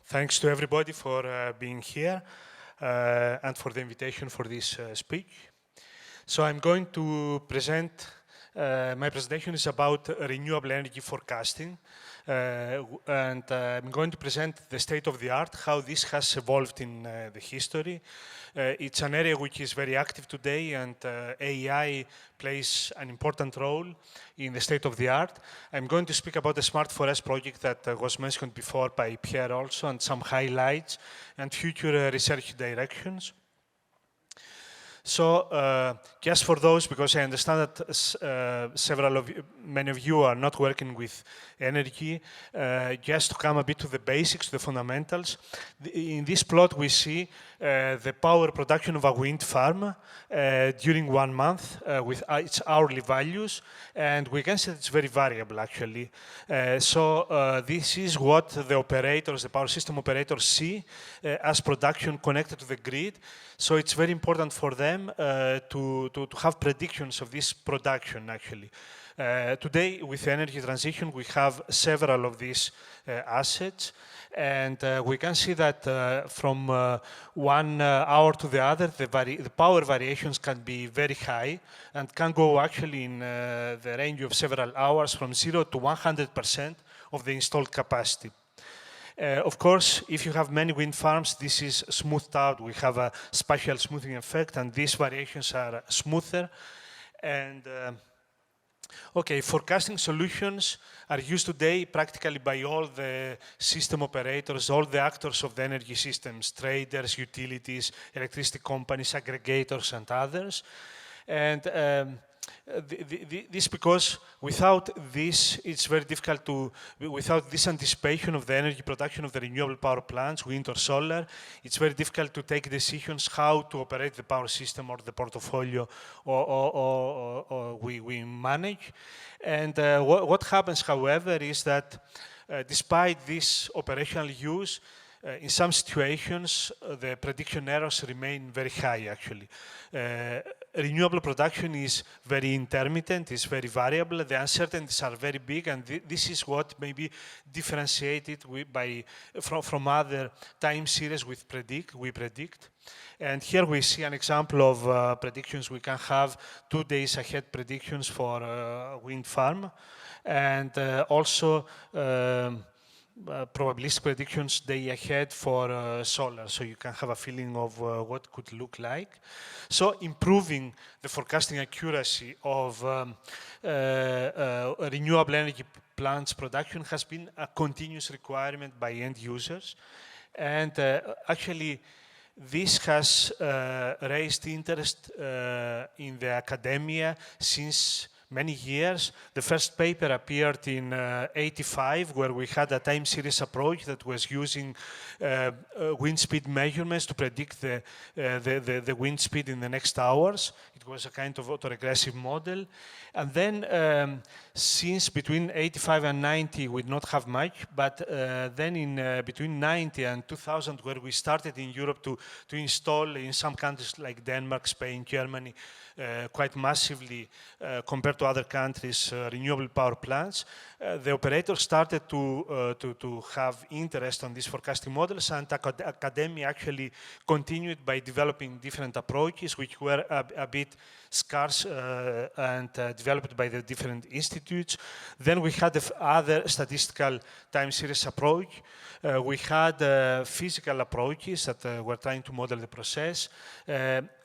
Thanks to everybody for being here and for the invitation for this speech. So I'm going to present, my presentation is about renewable energy forecasting. And I'm going to present the state of the art, how this has evolved in the history. It's an area which is very active today, and AI plays an important role in the state of the art. I'm going to speak about the Smart Forest project that was mentioned before by Pierre also, and some highlights and future research directions. So just for those, because I understand that many of you are not working with energy, just to come a bit to the basics, the fundamentals. In this plot, we see the power production of a wind farm during 1 month with its hourly values, and we can see that it's very variable, actually. So this is what the operators, the power system operators see as production connected to the grid. So it's very important for them to have predictions of this production, actually. Today, with energy transition, we have several of these assets, and we can see that from 1 hour to the other, the power variations can be very high and can go actually in the range of several hours, from 0 to 100% of the installed capacity. Of course, if you have many wind farms, this is smoothed out. We have a spatial smoothing effect, and these variations are smoother. And okay, forecasting solutions are used today practically by all the system operators, all the actors of the energy systems, traders, utilities, electricity companies, aggregators, and others. And this because without this, it's very difficult without this anticipation of the energy production of the renewable power plants, wind or solar, it's very difficult to take decisions how to operate the power system or the portfolio or we manage. And what happens, however, is that despite this operational use, in some situations, the prediction errors remain very high, actually. Renewable production is very intermittent, is very variable, the uncertainties are very big, and this is what maybe differentiated from other time series we predict. And here we see an example of predictions. We can have 2 days ahead predictions for a wind farm, and also probabilistic predictions day ahead for solar, so you can have a feeling of what could look like. So improving the forecasting accuracy of renewable energy plants production has been a continuous requirement by end users. And actually, this has raised interest in the academia since many years. The first paper appeared in '85, where we had a time series approach that was using wind speed measurements to predict the wind speed in the next hours. It was a kind of autoregressive model. And then since between '85 and '90, we did not have much, but then in between '90 and 2000, where we started in Europe to install in some countries like Denmark, Spain, Germany, quite massively compared to other countries, renewable power plants, the operators started to have interest on these forecasting models, and academia actually continued by developing different approaches, which were a bit scarce and developed by the different institutes. Then we had the other statistical time series approach. We had physical approaches that were trying to model the process.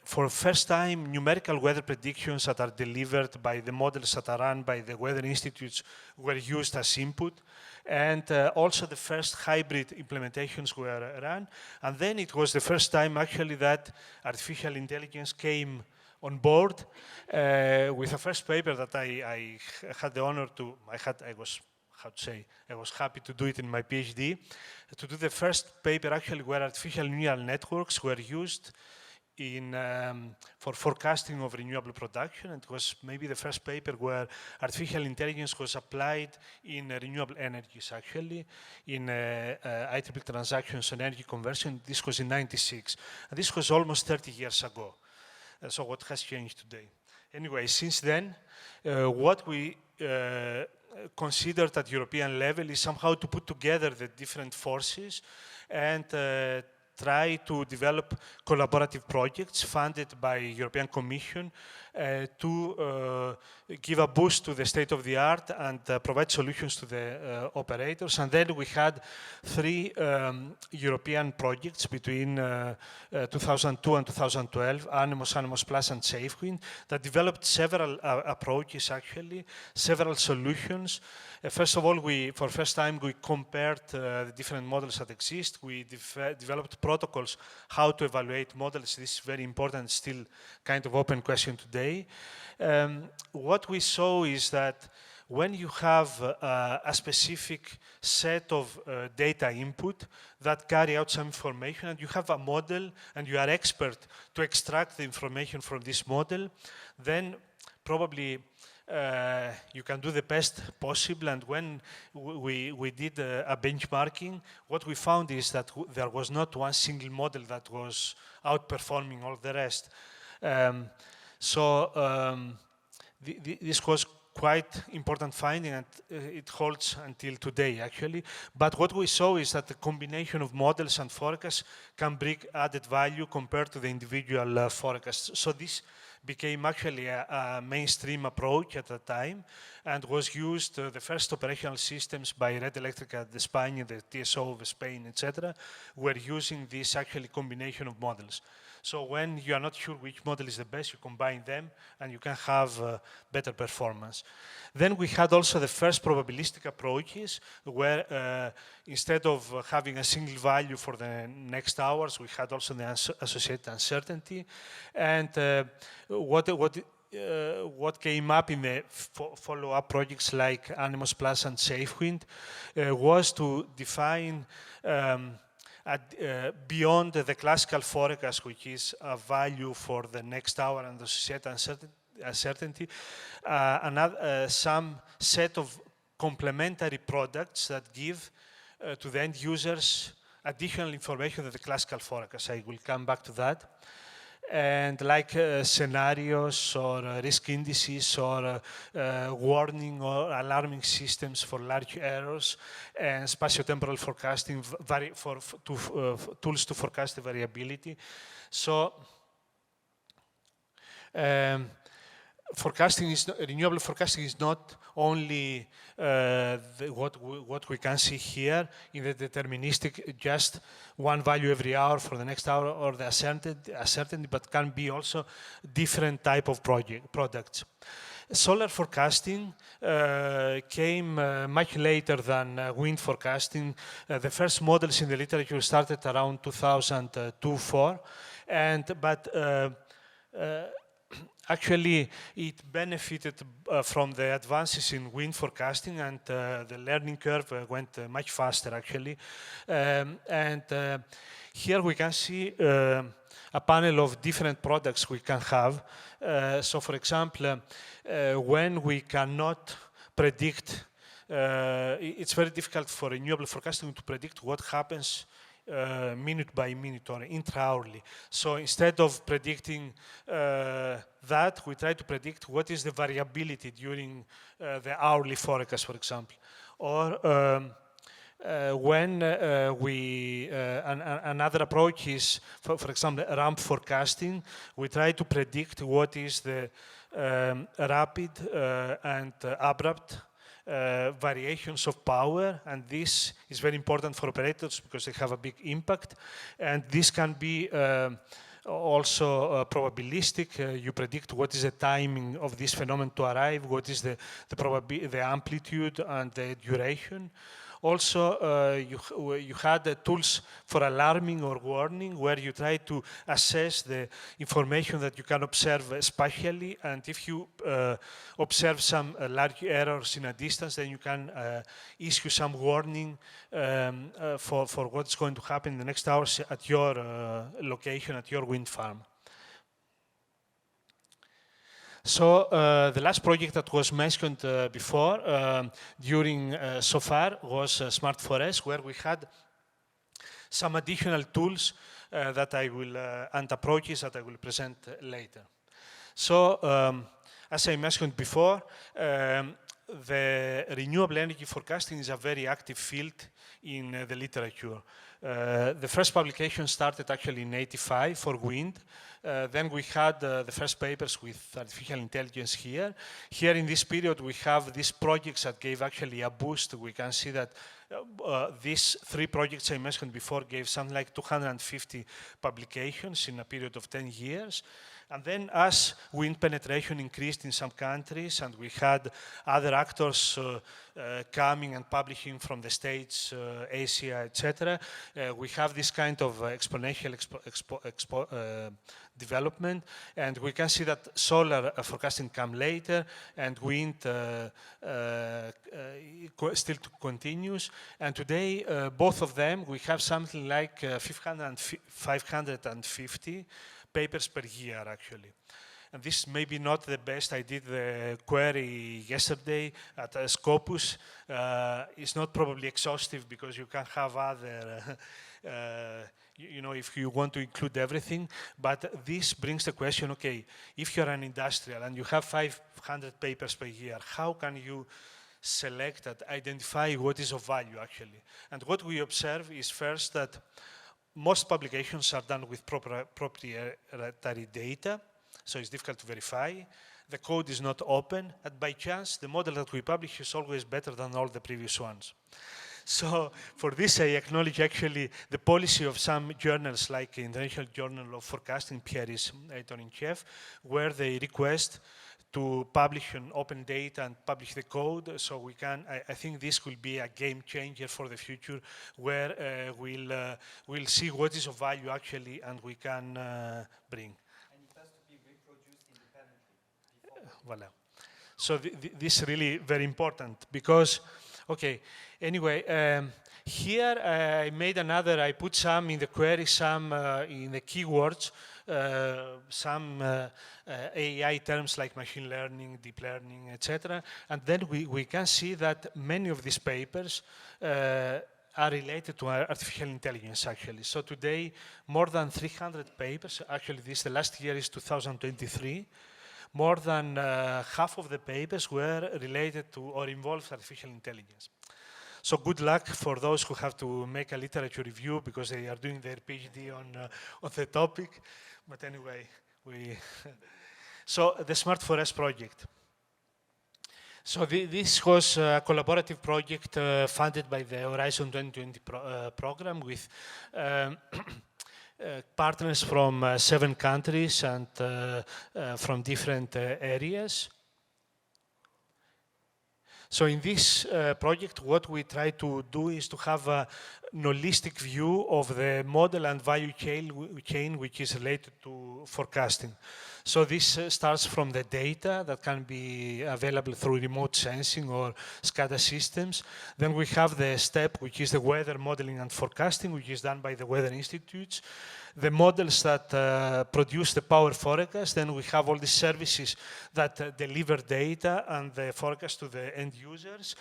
For the first time, numerical weather predictions that are delivered by the models that are run by the weather institutes were used as input. And also the first hybrid implementations were run. And then it was the first time, actually, that artificial intelligence came on board with a first paper that I had the honor to, I was happy to do it in my PhD, to do the first paper actually where artificial neural networks were used for forecasting of renewable production. It was maybe the first paper where artificial intelligence was applied in renewable energies, actually, in IEEE transactions on energy conversion. This was in '96. And this was almost 30 years ago. So what has changed today? Anyway, since then, what we considered at European level is somehow to put together the different forces and try to develop collaborative projects funded by European Commission to give a boost to the state of the art and provide solutions to the operators. And then we had 3 European projects between 2002 and 2012, Anemos, Anemos Plus, and SafeWind, that developed several approaches, actually, several solutions. First of all, for the first time, we compared the different models that exist. We developed protocols how to evaluate models. This is very important, still kind of open question today. What we saw is that when you have a specific set of data input that carry out some information, and you have a model and you are expert to extract the information from this model, then probably you can do the best possible. And when we did a benchmarking, what we found is that there was not one single model that was outperforming all the rest. This was quite important finding, and it holds until today, actually. But what we saw is that the combination of models and forecasts can bring added value compared to the individual forecasts. So this became actually a mainstream approach at the time and was used, the first operational systems by Red Electrica de España, the TSO of Spain, etc., were using this actually combination of models. So when you are not sure which model is the best, you combine them and you can have better performance. Then we had also the first probabilistic approaches where instead of having a single value for the next hours, we had also the associated uncertainty. And what came up in the follow-up projects like Anemos Plus and SafeWind was to define beyond the classical forecast, which is a value for the next hour and the associated uncertainty, some set of complementary products that give to the end users additional information than the classical forecast. I will come back to that. And like scenarios or risk indices or warning or alarming systems for large errors and spatiotemporal forecasting tools to forecast the variability. So renewable forecasting is not only what we can see here in the deterministic, just one value every hour for the next hour or the uncertainty, but can be also different type of products. Solar forecasting came much later than wind forecasting. The first models in the literature started around 2002-04, but actually, it benefited from the advances in wind forecasting, and the learning curve went much faster, actually. Here we can see a panel of different products we can have. So, for example, when we cannot predict, it's very difficult for renewable forecasting to predict what happens minute by minute or intra-hourly. So instead of predicting that, we try to predict what is the variability during the hourly forecast, for example. Or when another approach is, for example, ramp forecasting, we try to predict what is the rapid and abrupt variations of power, and this is very important for operators because they have a big impact. And this can be also probabilistic. You predict what is the timing of this phenomenon to arrive, what is the amplitude and the duration. Also, you had tools for alarming or warning, where you try to assess the information that you can observe spatially, and if you observe some large errors in a distance, then you can issue some warning for what's going to happen in the next hours at your location, at your wind farm. So the last project that was mentioned before during so far was Smart Forest, where we had some additional tools that I will and approaches that I will present later. So as I mentioned before, the renewable energy forecasting is a very active field in the literature. The first publication started actually in '85 for wind. Then we had the first papers with artificial intelligence here. Here in this period, we have these projects that gave actually a boost. We can see that these 3 projects I mentioned before gave something like 250 publications in a period of 10 years. And then as wind penetration increased in some countries and we had other actors coming and publishing from the States, Asia, etc., we have this kind of exponential development, and we can see that solar forecasting come later and wind still continues. And today, both of them, we have something like 550 papers per year, actually. And this may be not the best. I did the query yesterday at Scopus. It's not probably exhaustive because you can have other, you know, if you want to include everything. But this brings the question, okay, if you're an industrial and you have 500 papers per year, how can you select and identify what is of value, actually? And what we observe is first that most publications are done with proprietary data, so it's difficult to verify. The code is not open, and by chance, the model that we publish is always better than all the previous ones. So for this, I acknowledge actually the policy of some journals, like the International Journal of Forecasting, Pierre is editor-in-chief, where they request to publish an open data and publish the code, so we can. I think this will be a game changer for the future, where we'll see what is of value actually, and we can bring. And it has to be reproduced independently. Voilà. So this is really very important because, okay. Anyway, here I made another. I put some in the query, some in the keywords. Some AI terms like machine learning, deep learning, etc. And then we can see that many of these papers are related to artificial intelligence, actually. So today, more than 300 papers, actually the last year is 2023, more than half of the papers were related to or involved artificial intelligence. So good luck for those who have to make a literature review because they are doing their PhD on the topic. But anyway, so the Smart Forest project. So this was a collaborative project funded by the Horizon 2020 program with partners from 7 countries and from different areas. So in this project, what we try to do is to have an holistic view of the model and value chain which is related to forecasting. So this starts from the data that can be available through remote sensing or SCADA systems. Then we have the step, which is the weather modeling and forecasting, which is done by the weather institutes. The models that produce the power forecast, then we have all the services that deliver data and the forecast to the end users,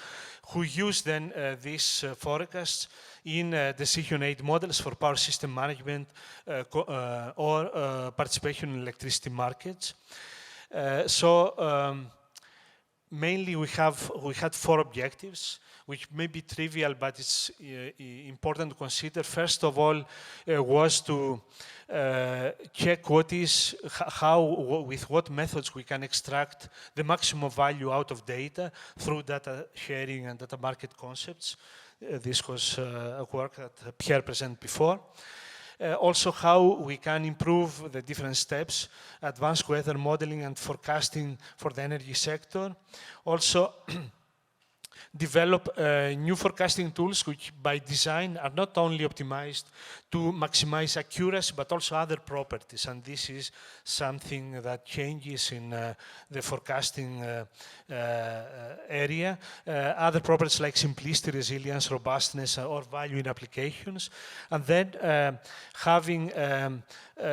who use then these forecasts in decision aid models for power system management or participation in electricity markets. Mainly we had 4 objectives, which may be trivial, but it's important to consider. First of all, was to check with what methods we can extract the maximum value out of data through data sharing and data market concepts. This was a work that Pierre presented before. Also, how we can improve the different steps, advanced weather modeling and forecasting for the energy sector. Also, develop new forecasting tools which by design are not only optimized to maximize accuracy but also other properties, and this is something that changes in the forecasting area. Other properties like simplicity, resilience, robustness, or value in applications, and then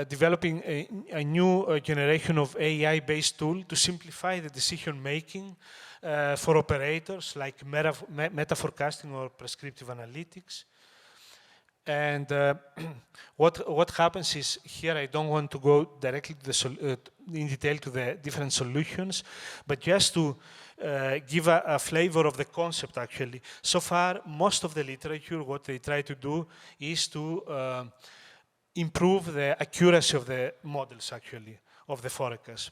developing a new generation of AI-based tool to simplify the decision making for operators like meta forecasting or prescriptive analytics. And what happens is, here I don't want to go directly to the in detail to the different solutions, but just to give a flavor of the concept actually. So far, most of the literature, what they try to do is to improve the accuracy of the models actually, of the forecast.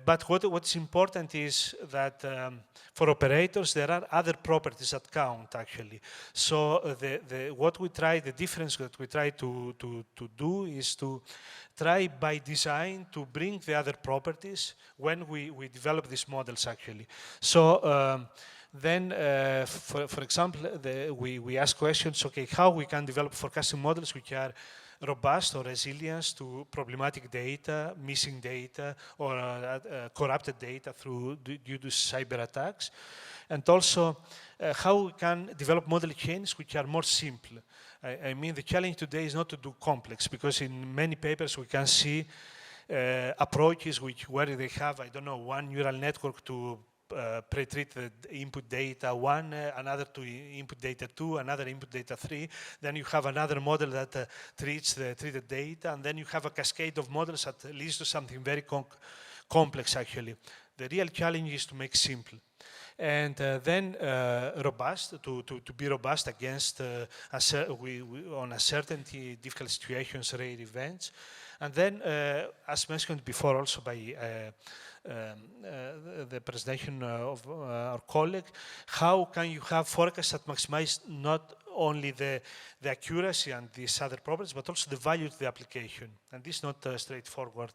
But what's important is that for operators, there are other properties that count actually. So the difference that we try to do is to try by design to bring the other properties when we develop these models actually. So then, for example, we ask questions, okay, how we can develop forecasting models which are robust or resilient to problematic data, missing data, or corrupted data due to cyber attacks. And also, how we can develop model chains which are more simple. I mean, the challenge today is not to do complex, because in many papers we can see approaches where they have, I don't know, one neural network to pre-treat the input data 1, another to input data 2, another input data 3. Then you have another model that treats the treated data, and then you have a cascade of models that leads to something very complex actually. The real challenge is to make simple. And then robust, to be robust against on uncertainty, difficult situations, rare events. And then, as mentioned before also by the presentation of our colleague, how can you have forecasts that maximize not only the accuracy and these other properties, but also the value to the application. And this is not straightforward.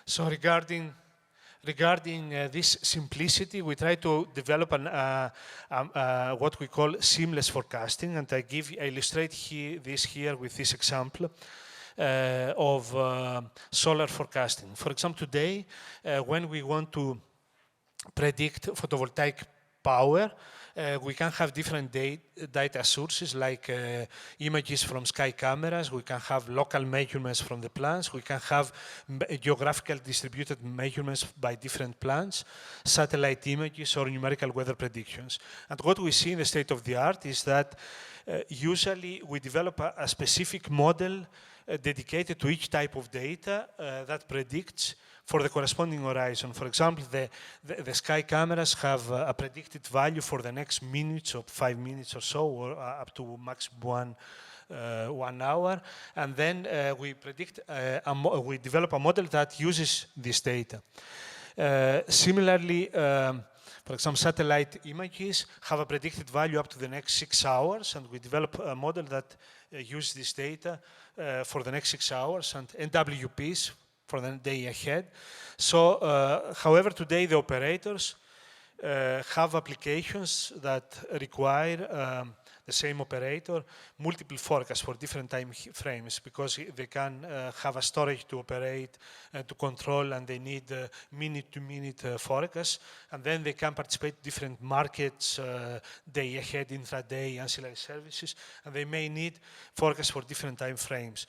So regarding this simplicity, we try to develop what we call seamless forecasting, and I illustrate this here with this example of solar forecasting. For example, today, when we want to predict photovoltaic power, we can have different data sources like images from sky cameras, we can have local measurements from the plants, we can have geographical distributed measurements by different plants, satellite images or numerical weather predictions. And what we see in the state of the art is that usually we develop a specific model dedicated to each type of data that predicts for the corresponding horizon. For example, the sky cameras have a predicted value for the next minutes or 5 minutes or so, or up to maximum 1 hour. And then we develop a model that uses this data. Similarly, for example, satellite images have a predicted value up to the next 6 hours, and we develop a model that uses this data for the next 6 hours, and NWPs for the day ahead. So, however, today the operators have applications that require the same operator multiple forecasts for different time frames, because they can have a storage to operate, to control, and they need minute-to-minute forecasts. And then they can participate in different markets, day ahead, intraday, ancillary services, and they may need forecasts for different time frames.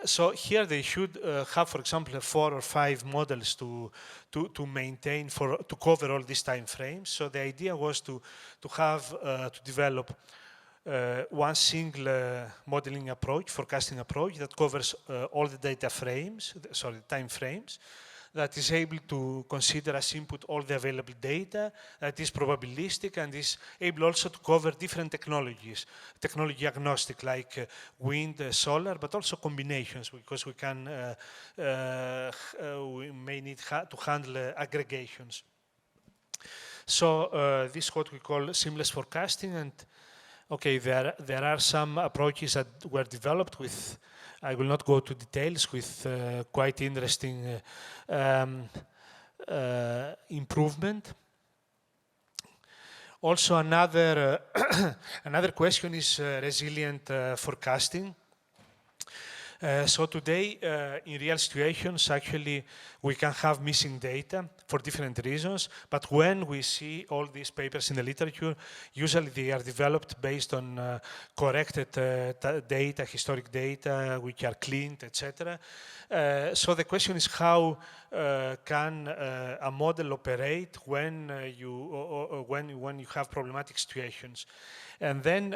So here they should have, for example, 4 or 5 models to maintain to cover all these time frames. So the idea was to develop one single modeling approach, forecasting approach that covers all the time frames, that is able to consider as input all the available data, that is probabilistic, and is able also to cover different technologies, technology agnostic, like wind, solar, but also combinations, because we may need to handle aggregations. So this is what we call seamless forecasting. And okay, there are some approaches that were developed with, I will not go to details, with quite interesting improvement. Also, another question is resilient forecasting. So today, in real situations, actually, we can have missing data for different reasons. But when we see all these papers in the literature, usually they are developed based on corrected data, historic data, which are cleaned, etc. So the question is, how can a model operate when when you have problematic situations? And then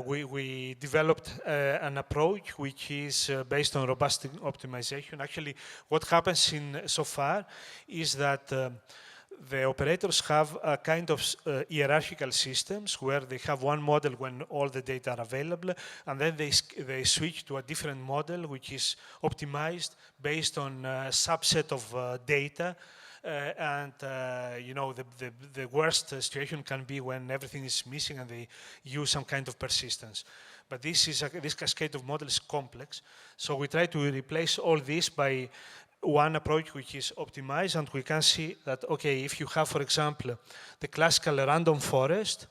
we developed an approach which is based on robust optimization. Actually, what happens so far is that the operators have a kind of hierarchical systems where they have one model when all the data are available, and then they switch to a different model which is optimized based on a subset of data. You know, the worst situation can be when everything is missing and they use some kind of persistence. But this cascade of models is complex. So we try to replace all this by one approach which is optimized, and we can see that, okay, if you have, for example, the classical random forest,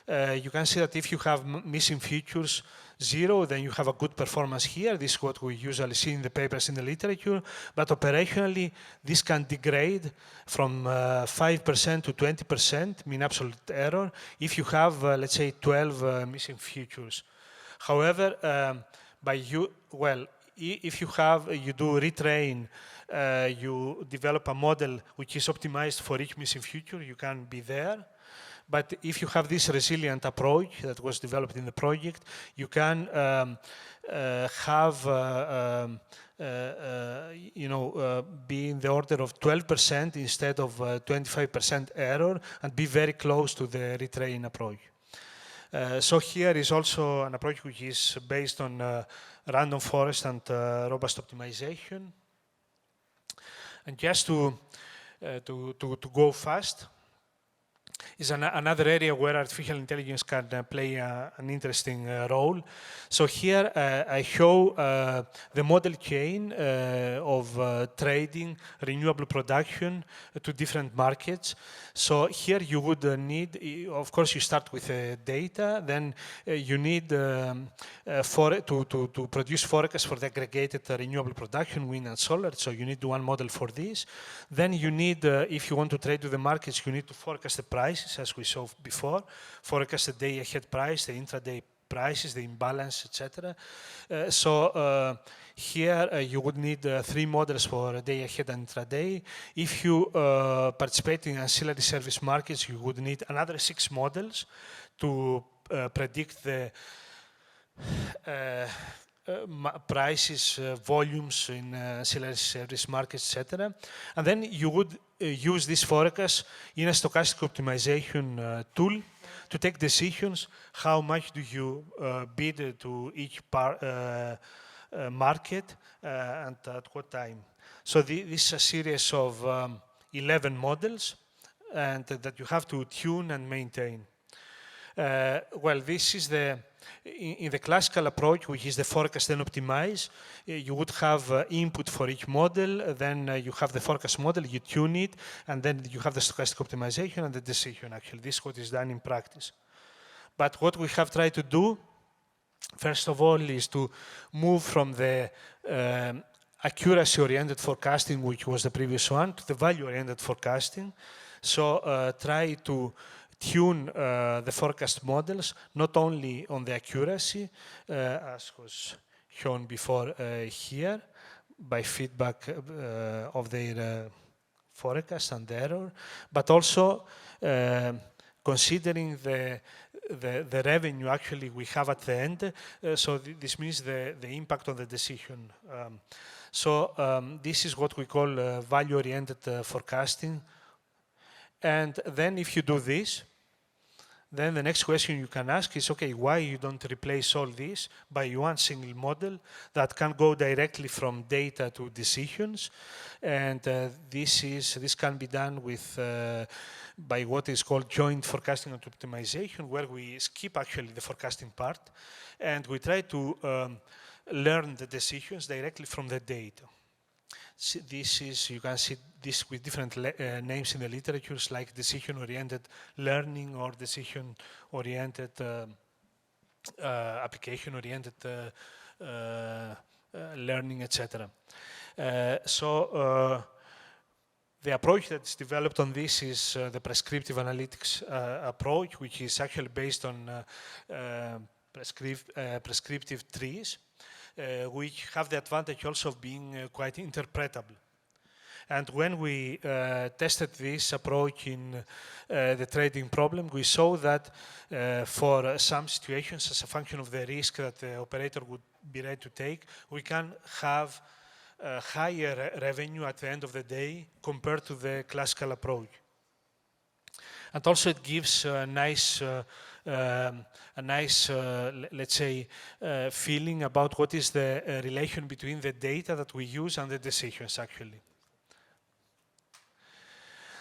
you can see that if you have missing features 0, then you have a good performance here. This is what we usually see in the papers in the literature. But operationally, this can degrade from 5% to 20% mean absolute error if you have, let's say, 12 missing features. However, if you do retrain, you develop a model which is optimized for each missing feature, you can be there. But if you have this resilient approach that was developed in the project, you can be in the order of 12% instead of 25% error and be very close to the retrain approach. So here is also an approach which is based on random forest and robust optimization. And just to go fast, is another area where artificial intelligence can play an interesting role. So here I show the model chain of trading renewable production to different markets. So here you would need, of course, you start with data, then you need to produce forecasts for the aggregated renewable production, wind and solar. So you need one model for this. Then you need, if you want to trade to the markets, you need to forecast the prices, as we saw before, forecast the day ahead price, the intraday prices, the imbalance, etc. Here you would need 3 models for day ahead and intraday. If you participate in ancillary service markets, you would need another 6 models to predict the prices, volumes in ancillary service markets, etc. And then you would use this forecast in a stochastic optimization tool to take decisions. How much do you bid to each market and at what time? So this is a series of 11 models and that you have to tune and maintain. This is in the classical approach, which is the forecast and optimize. You would have input for each model, then you have the forecast model, you tune it, and then you have the stochastic optimization and the decision. Actually, this is what is done in practice. But what we have tried to do, first of all, is to move from the accuracy-oriented forecasting, which was the previous one, to the value-oriented forecasting. So try to tune the forecast models, not only on the accuracy, as was shown before here, by feedback of their forecast and the error, but also considering the revenue actually we have at the end. So this means the impact on the decision. This is what we call value-oriented forecasting. And then if you do this, then the next question you can ask is, okay, why you don't replace all this by one single model that can go directly from data to decisions? And this can be done with by what is called joint forecasting and optimization, where we skip actually the forecasting part and we try to learn the decisions directly from the data. You can see this with different names in the literatures, like decision-oriented learning or decision-oriented application-oriented learning, etc. The approach that's developed on this is the prescriptive analytics approach, which is actually based on prescriptive trees, which have the advantage also of being quite interpretable. And when we tested this approach in the trading problem, we saw that for some situations, as a function of the risk that the operator would be ready to take, we can have higher revenue at the end of the day compared to the classical approach. And also it gives a nice, let's say, feeling about what is the relation between the data that we use and the decisions actually.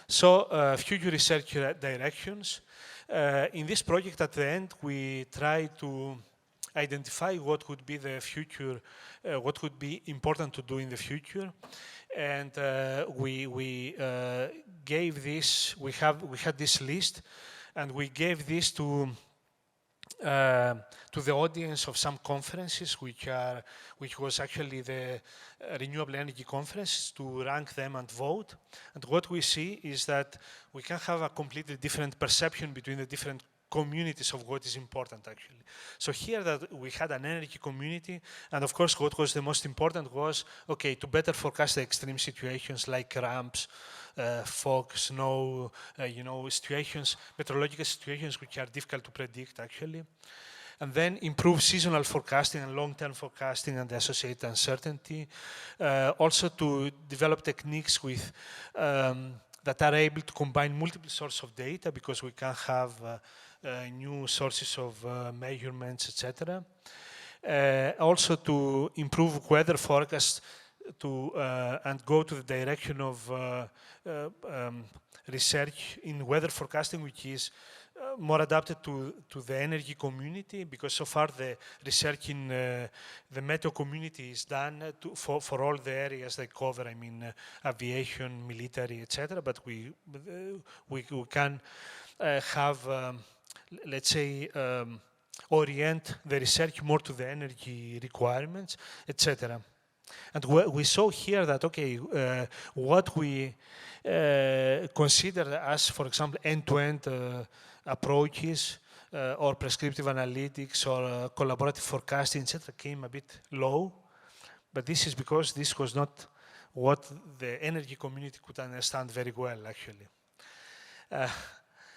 So future research directions. In this project at the end, we try to identify what would be the future, what would be important to do in the future. And we gave this, we had this list, and we gave this to the audience of some conferences, which was actually the renewable energy conference, to rank them and vote. And what we see is that we can have a completely different perception between the different communities of what is important actually. So here that we had an energy community, and of course what was the most important was, okay, to better forecast the extreme situations like ramps, fog, snow, situations, meteorological situations which are difficult to predict actually. And then improve seasonal forecasting and long-term forecasting and the associated uncertainty. Also to develop techniques with that are able to combine multiple sources of data, because we can have new sources of measurements, etc. Also to improve weather forecasts and go to the direction of research in weather forecasting, which is more adapted to the energy community, because so far the research in the meteo community is done for all the areas they cover, I mean aviation, military, etc. But we can have, let's say, orient the research more to the energy requirements, etc. And we saw here that, okay, what we consider as, for example, end-to-end approaches or prescriptive analytics or collaborative forecasting, etc., came a bit low. But this is because this was not what the energy community could understand very well, actually.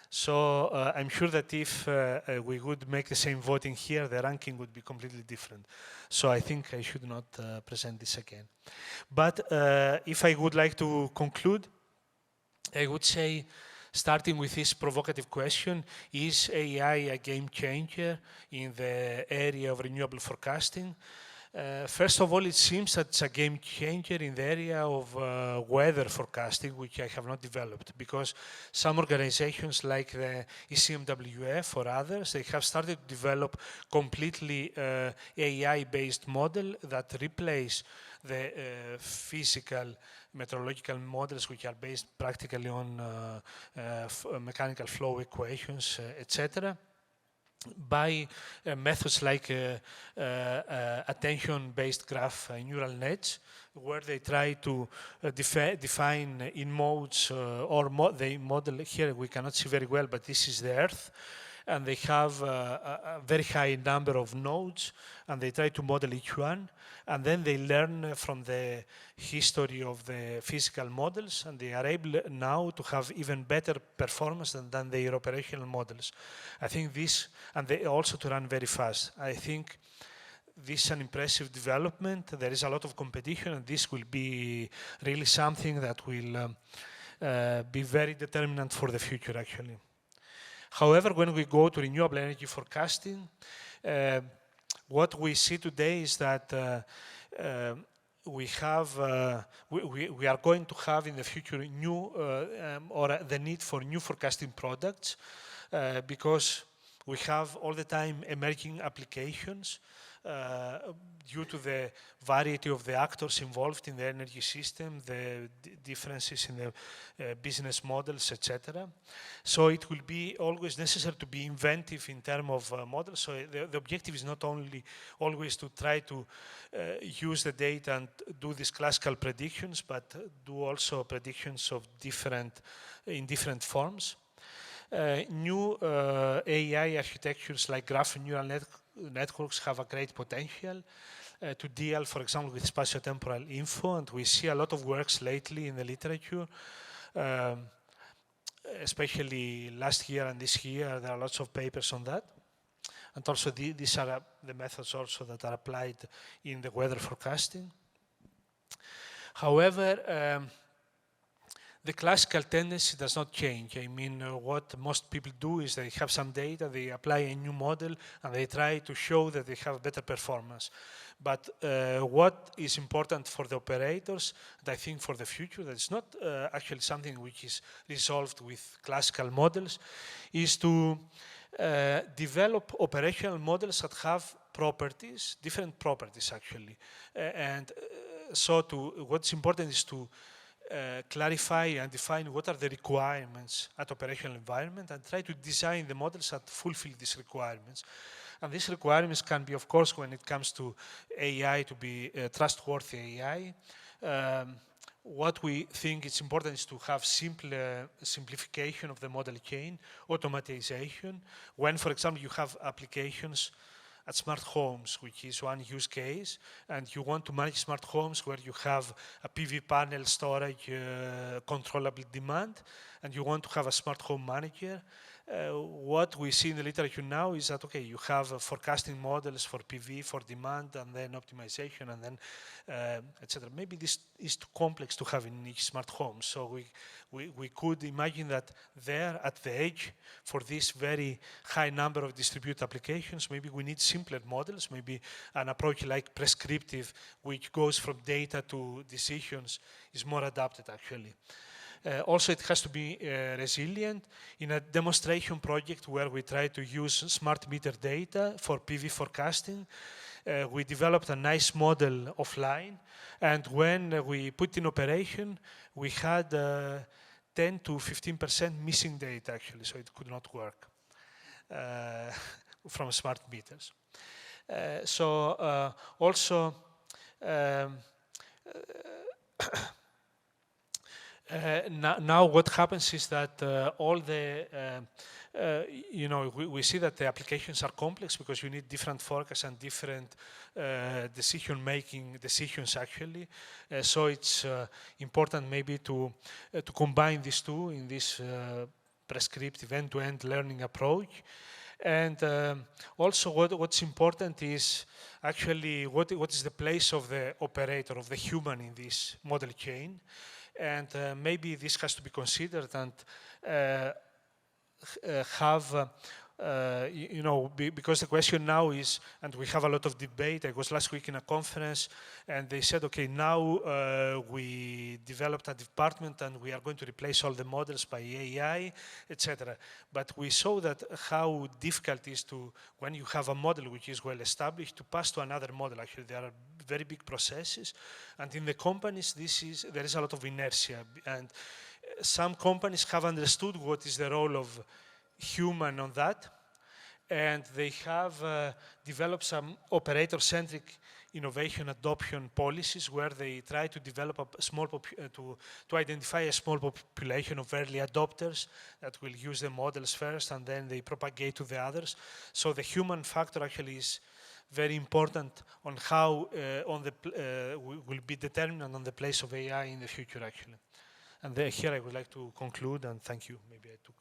So I'm sure that if we would make the same voting here, the ranking would be completely different. So I think I should not present this again. But if I would like to conclude, I would say, starting with this provocative question, is AI a game changer in the area of renewable forecasting? First of all, it seems that it's a game changer in the area of weather forecasting, which I have not developed, because some organizations like the ECMWF or others, they have started to develop completely AI-based model that replace the physical meteorological models, which are based practically on mechanical flow equations, etc., by methods like attention-based graph neural nets, where they try to define in modes, they model, here we cannot see very well, but this is the Earth, and they have a very high number of nodes, and they try to model each one, and then they learn from the history of the physical models, and they are able now to have even better performance than their operational models. I think this, and they also to run very fast. I think this is an impressive development. There is a lot of competition, and this will be really something that will be very determinant for the future, actually. However, when we go to renewable energy forecasting, what we see today is that we are going to have in the future new or the need for new forecasting products because we have all the time emerging applications due to the variety of the actors involved in the energy system, the differences in the business models, etc. So it will be always necessary to be inventive in terms of models. So the objective is not only always to try to use the data and do these classical predictions, but do also predictions of in different forms. New AI architectures like graph neural networks have a great potential to deal, for example, with spatiotemporal info, and we see a lot of works lately in the literature, especially last year and this year. There are lots of papers on that. And also these are the methods also that are applied in the weather forecasting. However, the classical tendency does not change. I mean, what most people do is they have some data, they apply a new model, and they try to show that they have better performance. But what is important for the operators, and I think for the future, that's not actually something which is resolved with classical models, is to develop operational models that have properties, different properties actually. So what's important is to clarify and define what are the requirements at operational environment and try to design the models that fulfill these requirements. And these requirements can be, of course, when it comes to AI, to be trustworthy AI. What we think is important is to have simplification of the model chain, automatization. When, for example, you have applications at smart homes, which is one use case, and you want to manage smart homes where you have a PV panel storage, controllable demand, and you want to have a smart home manager. What we see in the literature now is that, okay, you have forecasting models for PV, for demand, and then optimization, and then, etc. Maybe this is too complex to have in each smart home. So we could imagine that there at the edge, for this very high number of distributed applications, maybe we need simpler models, maybe an approach like prescriptive, which goes from data to decisions, is more adapted actually. Also, it has to be resilient. In a demonstration project where we try to use smart meter data for PV forecasting, we developed a nice model offline, and when we put in operation, we had 10 to 15% missing data actually, so it could not work from smart meters. Also, now what happens is that all the, we see that the applications are complex because you need different forecasts and different decisions actually. So it's important maybe to combine these two in this prescriptive end-to-end learning approach. And also what's important is actually what is the place of the operator, of the human in this model chain. And maybe this has to be considered and have, because the question now is, and we have a lot of debate. I was last week in a conference and they said, okay, now we developed a department and we are going to replace all the models by AI, etc. But we saw that how difficult it is to, when you have a model which is well established, to pass to another model. Actually, there are very big processes, and in the companies, there is a lot of inertia. And some companies have understood what is the role of human on that, and they have developed some operator-centric innovation adoption policies where they try to develop a small to identify a small population of early adopters that will use the models first, and then they propagate to the others. So the human factor actually is very important on how will be determined on the place of AI in the future actually. And here I would like to conclude and thank you. Maybe I took.